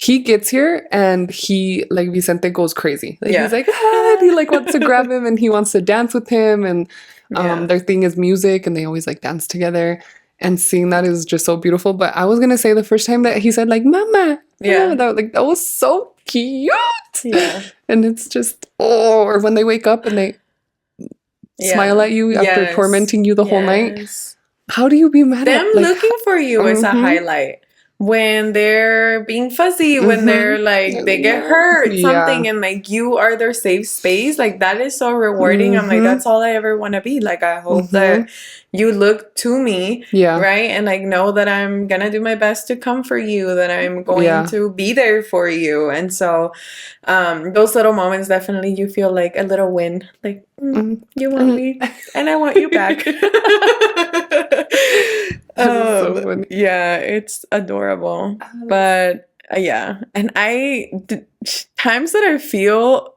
he gets here and he, like Vicente goes crazy. Like Yeah. he's like, ah, and he like wants to grab him and he wants to dance with him. And Yeah. their thing is music and they always like dance together. And seeing that is just so beautiful. But I was gonna say the first time that he said like "mama," Yeah. that was so cute. Yeah. And it's just or when they wake up and they smile at you after Yes. tormenting you the whole night. Yes. How do you be mad Them at like, looking for you is a Mhm. highlight. When they're being fuzzy, when Mhm. they're like they get hurt, Yeah. something, and like you are their safe space, like that is so rewarding. I'm like, Mhm. that's all I ever want to be. Like I hope that you look to me, Yeah. right, and like know that I'm gonna do my best to comfort you, that I'm going Yeah. to be there for you. And so those little moments definitely you feel like a little win, like Mhm. you want me and I want you back. That is so funny. Yeah, it's adorable. But yeah, and times that I feel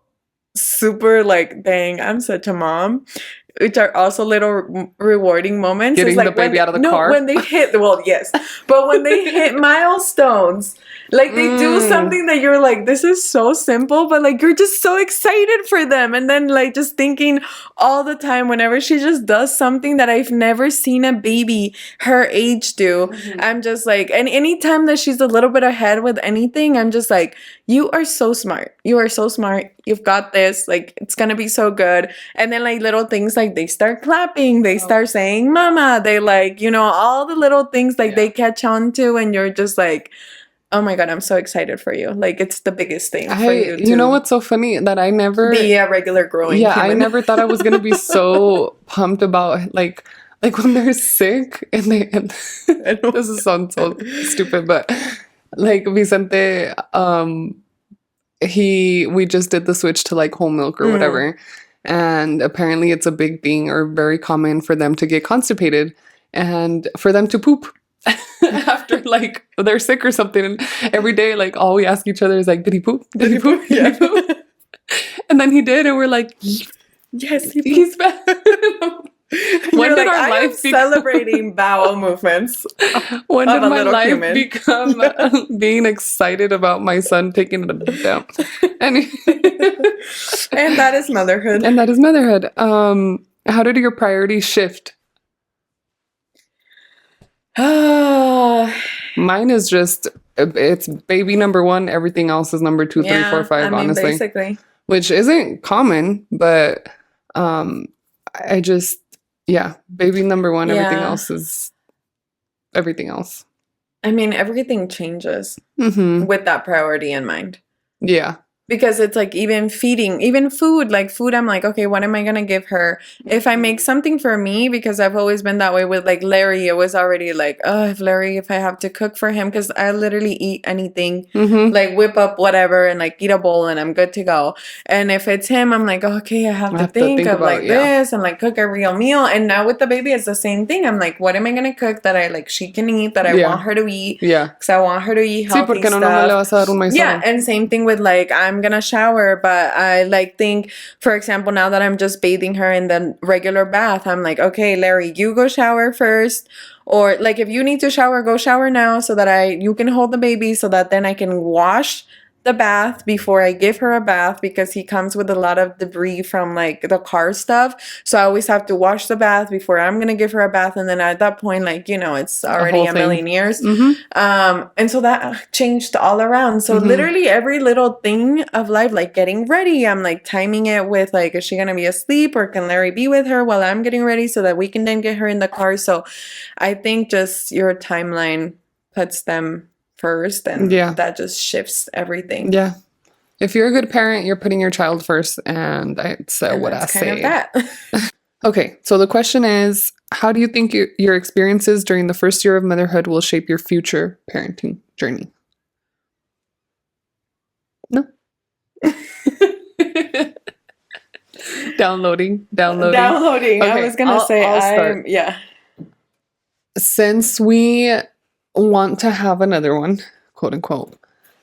super like, dang, I'm such a mom, which are also little rewarding moments. Getting is the like when baby out of the car? when they hit, well, yes, but when they hit milestones, like they do something that you're like, this is so simple, but like you're just so excited for them. And then like just thinking all the time, whenever she just does something that I've never seen a baby her age do, I'm just like, and anytime that she's a little bit ahead with anything, I'm just like, you are so smart. You are so smart. You've got this. Like, it's gonna be so good. And then like little things like they start clapping, they start saying mama, they like, you know, all the little things like they catch on to, and you're just like, oh my God, I'm so excited for you. Like, it's the biggest thing for you to You know what's so funny? That I never be a regular growing yeah, human. I never thought I was gonna be so pumped about like when they're sick and this is sounds so stupid, but like Vicente, we just did the switch to like whole milk or whatever, and apparently it's a big thing or very common for them to get constipated and for them to poop. After like they're sick or something, and every day like all we ask each other is like, did he poop? Did he poop? Did he poop? And then he did, and we're like, yes, he's back. When did our life celebrating bowel movements? When did my life become being excited about my son taking a dump? And that is motherhood. And that is motherhood. How did your priorities shift? Mine is just, it's baby number one. Everything else is number 2, 3, 4, 5. Honestly, basically, which isn't common, but I just baby number one. Everything else is everything else. I mean, everything changes with that priority in mind. Yeah. Because it's like even feeding, even food, like food, I'm like, okay, what am I going to give her? If I make something for me, because I've always been that way with like Larry, it was already like, oh, if I have to cook for him, because I literally eat anything, like whip up whatever and like eat a bowl and I'm good to go. And if it's him, I'm like, okay, I have to think of about, like this and like cook a real meal. And now with the baby, it's the same thing. I'm like, what am I going to cook that I like she can eat, that I want her to eat? Yeah. Because I want her to eat healthy Sí, porque no le vas a dar un maizoro. Yeah, and same thing with like, I'm gonna shower, but I like think, for example, now that I'm just bathing her in the regular bath, I'm like, okay, Larry, you go shower first, or like if you need to shower, go shower now so that you can hold the baby, so that then I can wash the bath before I give her a bath, because he comes with a lot of debris from like the car stuff. So I always have to wash the bath before I'm gonna give her a bath, and then at that point, like, you know, it's already a million years. And so that changed all around. So literally every little thing of life, like getting ready, I'm like timing it with like, is she gonna be asleep or can Larry be with her while I'm getting ready so that we can then get her in the car. So I think just your timeline puts them first, and that just shifts everything. Yeah. If you're a good parent, you're putting your child first, and that's what I say. That. Okay, so the question is, how do you think your experiences during the first year of motherhood will shape your future parenting journey? No. Downloading. Okay, I was gonna say, I'll start. Since we want to have another one, quote unquote,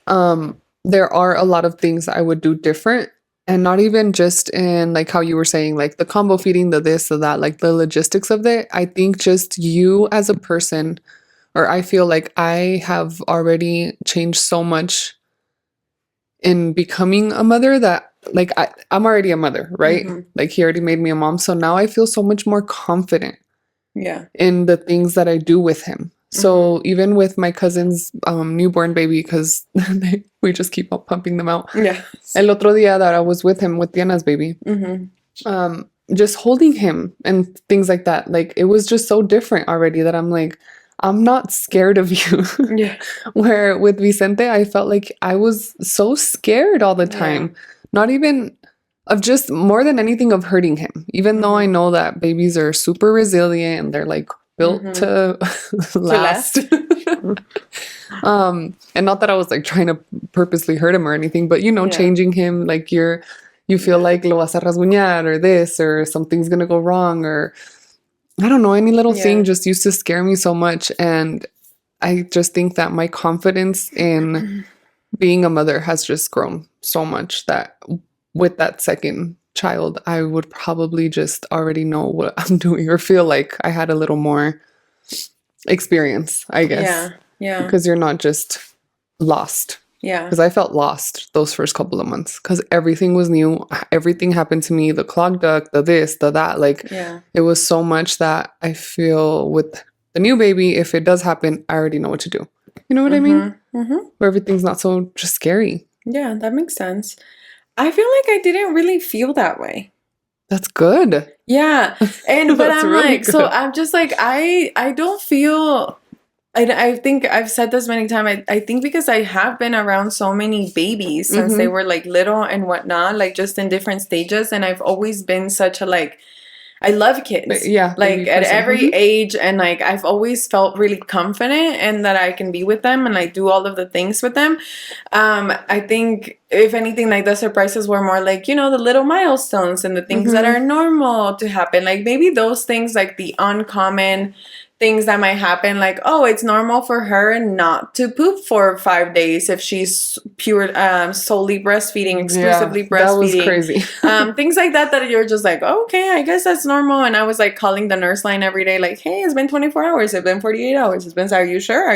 there are a lot of things I would do different, and not even just in like how you were saying, like the combo feeding, the this, the that, like the logistics of it. I think just you as a person, or I feel like I have already changed so much in becoming a mother that like I'm already a mother, right? Like he already made me a mom. So now I feel so much more confident in the things that I do with him. So even with my cousin's newborn baby, because we just keep on pumping them out. Yeah. El otro día that I was with him with Diana's baby, just holding him and things like that. Like it was just so different already that I'm like, I'm not scared of you. Where with Vicente, I felt like I was so scared all the time. Not even of just more than anything of hurting him. Even though I know that babies are super resilient and they're like built to last. And not that I was like trying to purposely hurt him or anything, but you know, changing him, like you feel like lo vas a rasguñar or this, or something's gonna go wrong, or I don't know, any little thing just used to scare me so much. And I just think that my confidence in being a mother has just grown so much that with that second child, I would probably just already know what I'm doing or feel like I had a little more experience, I guess. Yeah. Yeah. Because you're not just lost. Yeah. Because I felt lost those first couple of months because everything was new. Everything happened to me, the clogged duct, the this, the that. Like, Yeah. it was so much that I feel with the new baby, if it does happen, I already know what to do. You know what I mean? Where everything's not so just scary. Yeah, that makes sense. I feel like I didn't really feel that way. That's good. Yeah. And but That's I'm really like, so good. I'm just like, I don't feel I think I've said this many times. I think because I have been around so many babies since they were like little and whatnot, like just in different stages. And I've always been such a like, I love kids. Yeah, Like baby at person. every age. And like, I've always felt really confident and that I can be with them and like do all of the things with them. I think if anything, like the surprises were more like, you know, the little milestones and the things that are normal to happen. Like maybe those things, like the uncommon things that might happen, like, oh, it's normal for her not to poop for 5 days if she's pure solely breastfeeding, exclusively that was breastfeeding. crazy. Things like that you're just like, oh, okay, I guess that's normal. And I was like calling the nurse line every day, like, hey, it's been 24 hours, it's been 48 hours, it's been, are you sure,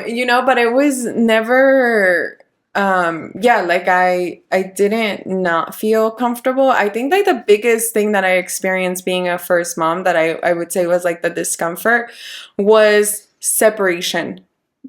you know, but it was never yeah, like I didn't not feel comfortable. I think like the biggest thing that I experienced being a first mom that I would say was like the discomfort was separation.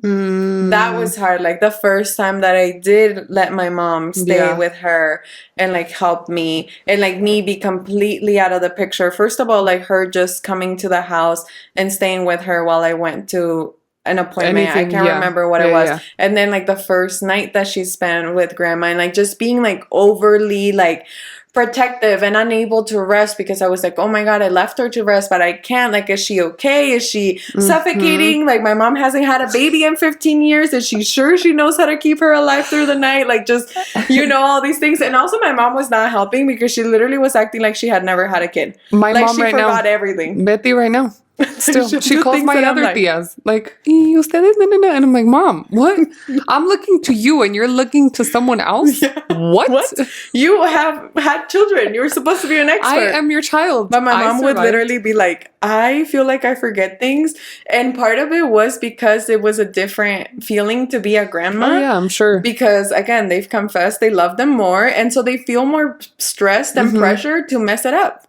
That was hard. Like the first time that I did let my mom stay with her and like help me and like me be completely out of the picture. First of all, like her just coming to the house and staying with her while I went to an appointment. I can't remember what it was. Yeah. And then like the first night that she spent with grandma and like just being like overly like protective and unable to rest because I was like, oh my God, I left her to rest, but I can't. Like, is she okay? Is she suffocating? Like, my mom hasn't had a baby in 15 years. Is she sure she knows how to keep her alive through the night? Like, just, you know, all these things. And also my mom was not helping because she literally was acting like she had never had a kid. My like, mom she right forgot now, everything. Betty right now. Still, she calls my other like, tias like, ustedes, and I'm like, Mom, what? I'm looking to you and you're looking to someone else? Yeah. What? You have had children. You were supposed to be an expert. I am your child. But my mom would literally be like, I feel like I forget things. And part of it was because it was a different feeling to be a grandma. Oh, yeah, I'm sure. Because, again, they've confessed they love them more. And so they feel more stressed and pressure to mess it up.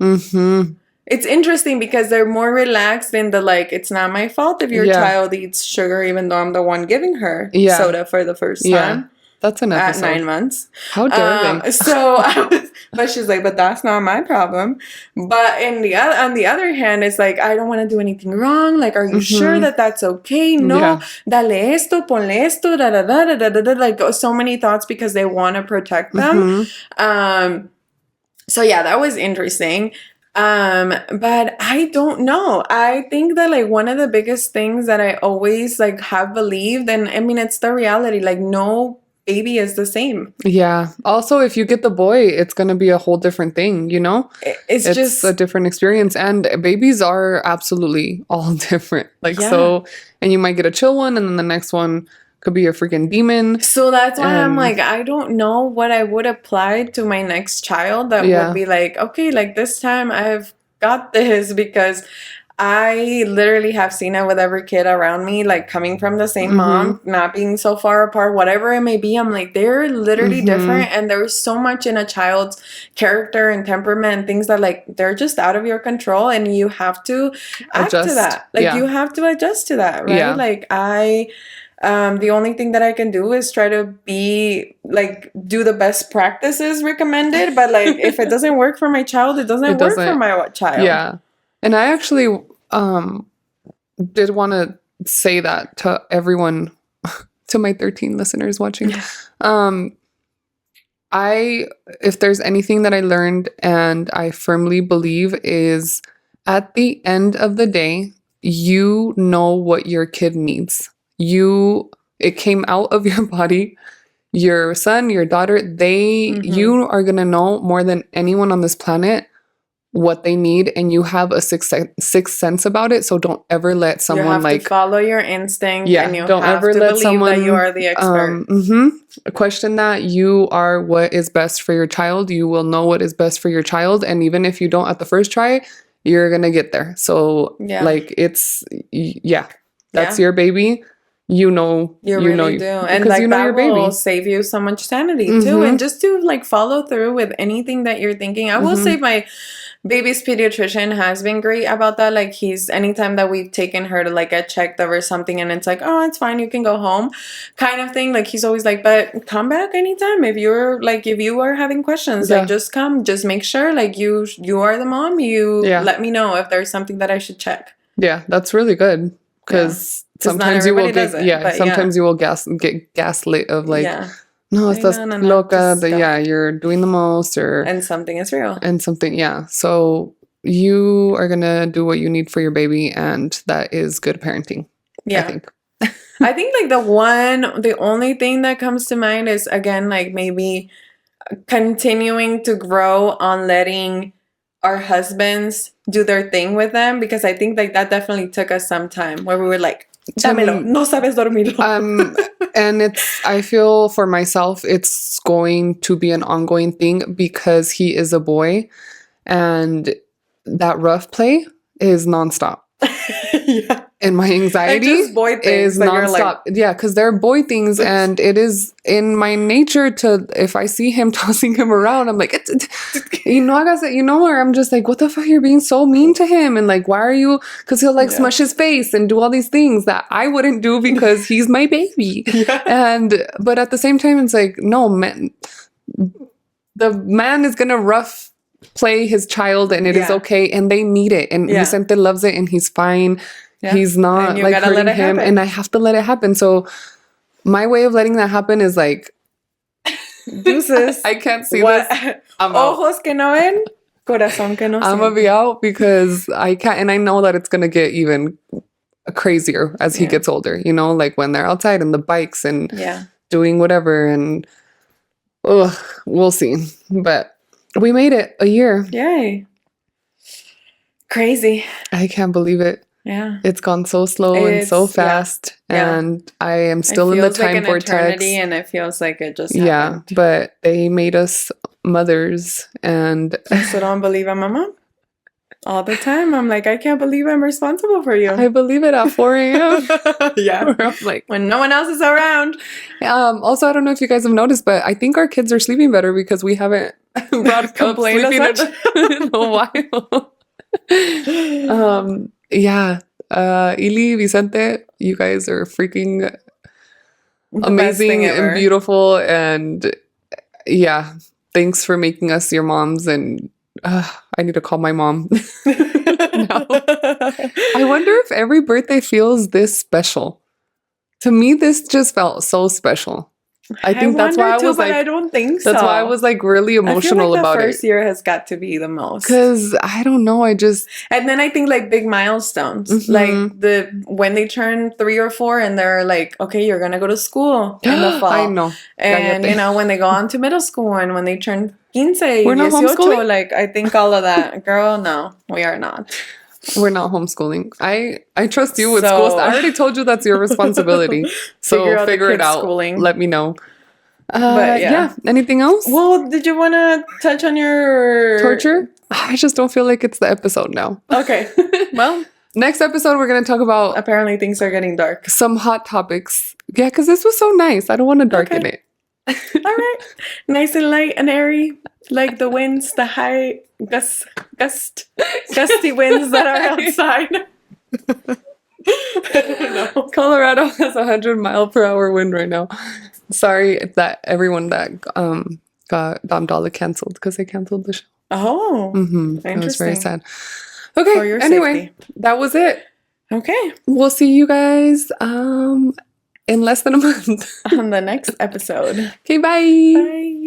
It's interesting because they're more relaxed in the, like, it's not my fault if your child eats sugar, even though I'm the one giving her soda for the first time. Yeah. That's an episode. At 9 months. How dare they? So but she's like, but that's not my problem. But on the other hand, it's like, I don't want to do anything wrong. Like, are you sure that that's okay? No, dale esto, ponle esto, da da da da da da. Like, so many thoughts because they want to protect them. So yeah, that was interesting. But I don't know. I think that like one of the biggest things that I always like have believed, and I mean, it's the reality, like no baby is the same. Yeah. Also, if you get the boy, it's going to be a whole different thing, you know? It's just a different experience. And babies are absolutely all different. Like, so, and you might get a chill one and then the next one could be a freaking demon. So that's why I'm like, I don't know what I would apply to my next child that would be like, okay, like this time I've got this, because I literally have seen it with every kid around me, like coming from the same mom, not being so far apart, whatever it may be. I'm like, they're literally different. And there's so much in a child's character and temperament and things that like, they're just out of your control and you have to adjust to that. Like you have to adjust to that, right? Yeah. Like the only thing that I can do is try to be like, do the best practices recommended. But like, if it doesn't work for my child, it doesn't work for my child. Yeah. And I actually did want to say that to everyone, to my 13 listeners watching. If there's anything that I learned and I firmly believe is, at the end of the day, you know what your kid needs. It came out of your body. Your son, your daughter, you are going to know more than anyone on this planet what they need, and you have a sixth sense about it. So don't ever let someone you have like to follow your instinct, and you don't have ever to let believe someone that you are the expert. question that. You are what is best for your child. You will know what is best for your child, and even if you don't at the first try, you're gonna get there. So like it's that's your baby. You really do, and because like you know that your will baby. save you so much sanity too, and just to like follow through with anything that you're thinking. I will say my baby's pediatrician has been great about that. Like he's anytime that we've taken her to like get checked over something, and it's like, oh, it's fine, you can go home, kind of thing. Like he's always like, but come back anytime if you are having questions, like just come, just make sure like you are the mom. You let me know if there's something that I should check. Yeah, that's really good. Because sometimes you will get you will get gaslit of like no, estás loca, you're doing the most, and something is real. And something, so you are gonna do what you need for your baby, and that is good parenting. I think. I think like the only thing that comes to mind is again like maybe continuing to grow on letting our husbands do their thing with them, because I think like that definitely took us some time where we were like, dámelo, no sabes dormirlo. And I feel for myself, it's going to be an ongoing thing because he is a boy, and that rough play is nonstop. And my anxiety is nonstop. Because they're boy things, and it is in my nature to, if I see him tossing him around, I'm like, where I'm just like, what the fuck, you're being so mean to him, and like, why are you? Because he'll like smush his face and do all these things that I wouldn't do because he's my baby. But at the same time, it's like, no, man, the man is gonna rough play his child, and it is okay, and they need it, and Vicente loves it, and he's fine. He's not like hurting him, and I have to let it happen. So my way of letting that happen is like, deuces. I can't see this. I'm Ojos que no ven, corazón que no siente. I'm gonna be out because I can't, and I know that it's gonna get even crazier as he gets older. You know, like when they're outside and the bikes and doing whatever, and we'll see. But we made it a year. Yay! Crazy. I can't believe it. Yeah. It's gone so slow and so fast. And I am still in the time vortex. And it feels like it just happened. But they made us mothers, and I still don't believe I'm a mom. All the time. I'm like, I can't believe I'm responsible for you. I believe it at 4 a.m. I'm like, when no one else is around. Also, I don't know if you guys have noticed, but I think our kids are sleeping better because we haven't brought up sleeping in a while. Ili, Vicente, you guys are freaking amazing and beautiful, and thanks for making us your moms. And I need to call my mom now. I wonder if every birthday feels this special. To me, this just felt so special. I think that's why I was like, I don't think so. That's why I was like really emotional about it. The first year has got to be the most. Because I don't know, and then I think like big milestones, like when they turn 3 or 4 and they're like, okay, you're gonna go to school in the fall. I know. And when they go on to middle school and when they turn 15, we're not homeschooling? like I think all of that. Girl, no, we are not. We're not homeschooling. I trust you with schools. I already told you that's your responsibility. So figure it out. Schooling. Let me know. But anything else? Well, did you want to touch on your torture? I just don't feel like it's the episode now. Okay. Well, next episode we're going to talk about... Apparently things are getting dark. Some hot topics. Yeah, because this was so nice. I don't want to darken it. All right. Nice and light and airy. Like the winds, the high gusty winds that are outside. I don't know. Colorado has 100-mile-per-hour wind right now. Sorry that everyone that got Dom canceled because they canceled the show. Oh, interesting. It was very sad. Okay, anyway, that was it. Okay. We'll see you guys in less than a month. On the next episode. Okay, bye. Bye.